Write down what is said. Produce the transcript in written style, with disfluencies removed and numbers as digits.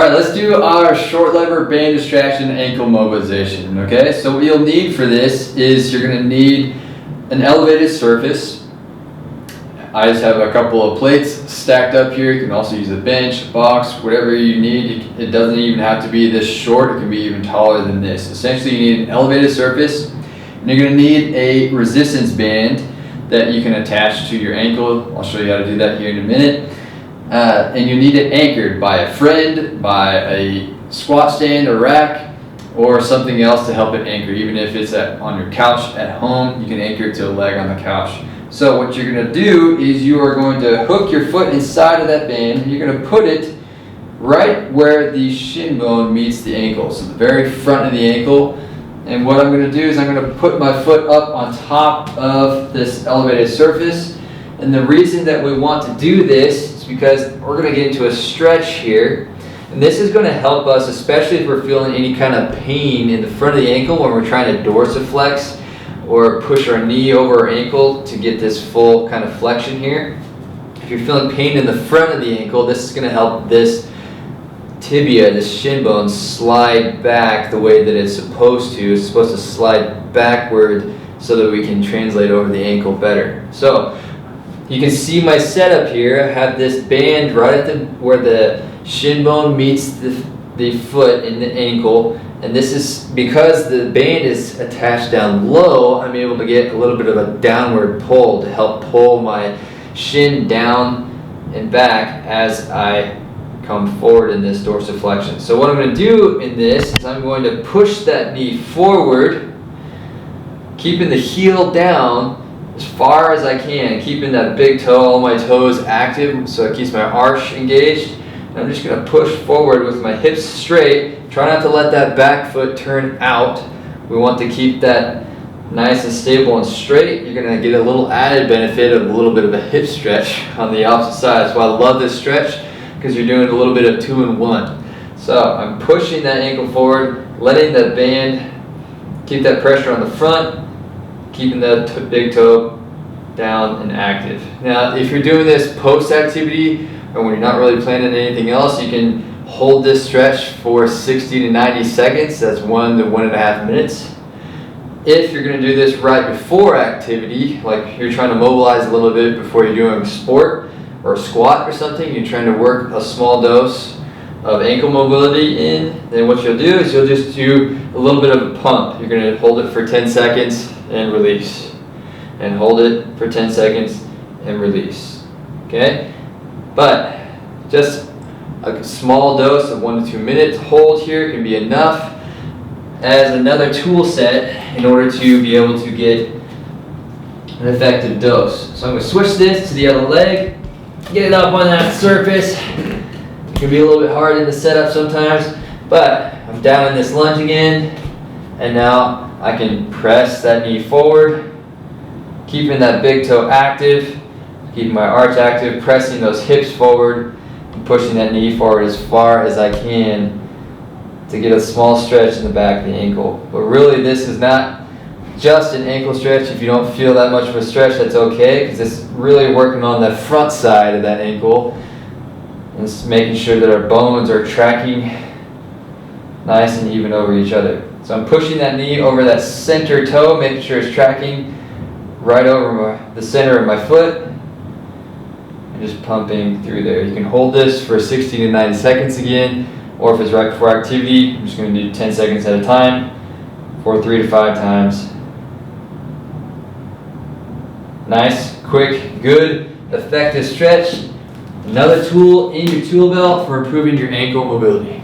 Alright, let's do our short lever band distraction ankle mobilization, okay? So what you'll need for this is you're going to need an elevated surface. I just have a couple of plates stacked up here. You can also use a bench, a box, whatever you need. It doesn't even have to be this short. It can be even taller than this. Essentially, you need an elevated surface, and you're going to need a resistance band that you can attach to your ankle. I'll show you how to do that here in a minute. And you need it anchored by a friend, by a squat stand or rack, or something else to help it anchor. Even if it's on your couch at home, you can anchor it to a leg on the couch. So what you're going to do is you are going to hook your foot inside of that band, and you're going to put it right where the shin bone meets the ankle, so the very front of the ankle. And what I'm going to do is I'm going to put my foot up on top of this elevated surface. And the reason that we want to do this is because we're going to get into a stretch here. And this is going to help us, especially if we're feeling any kind of pain in the front of the ankle when we're trying to dorsiflex or push our knee over our ankle to get this full kind of flexion here. If you're feeling pain in the front of the ankle, this is going to help this tibia, this shin bone, slide back the way that it's supposed to. It's supposed to slide backward so that we can translate over the ankle better. So you can see my setup here. I have this band right at where the shin bone meets the foot and the ankle. And this is because the band is attached down low, I'm able to get a little bit of a downward pull to help pull my shin down and back as I come forward in this dorsiflexion. So what I'm going to do in this is I'm going to push that knee forward, keeping the heel down as far as I can, keeping that big toe, all my toes active so it keeps my arch engaged. And I'm just going to push forward with my hips straight. Try not to let that back foot turn out. We want to keep that nice and stable and straight. You're going to get a little added benefit of a little bit of a hip stretch on the opposite side. That's why I love this stretch, because you're doing a little bit of 2-in-1. So I'm pushing that ankle forward, letting that band keep that pressure on the front, keeping that big toe down and active. Now, if you're doing this post-activity or when you're not really planning anything else, you can hold this stretch for 60 to 90 seconds. That's 1 to 1.5 minutes. If you're going to do this right before activity, like you're trying to mobilize a little bit before you're doing sport or squat or something, you're trying to work a small dose of ankle mobility in, then what you'll do is you'll just do a little bit of a pump. You're going to hold it for 10 seconds and release. And hold it for 10 seconds and release. Okay? But just a small dose of 1 to 2 minutes hold here can be enough as another tool set in order to be able to get an effective dose. So I'm going to switch this to the other leg, get it up on that surface. It can be a little bit hard in the setup sometimes, but I'm down in this lunge again, and now I can press that knee forward, keeping that big toe active, keeping my arch active, pressing those hips forward, and pushing that knee forward as far as I can to get a small stretch in the back of the ankle. But really, this is not just an ankle stretch. If you don't feel that much of a stretch, that's okay, because it's really working on the front side of that ankle. And it's making sure that our bones are tracking nice and even over each other. So I'm pushing that knee over that center toe, making sure it's tracking right over the center of my foot, and just pumping through there. You can hold this for 60 to 90 seconds again, or if it's right before activity, I'm just going to do 10 seconds at a time for 3 to 5 times. Nice, quick, good, effective stretch. Another tool in your tool belt for improving your ankle mobility.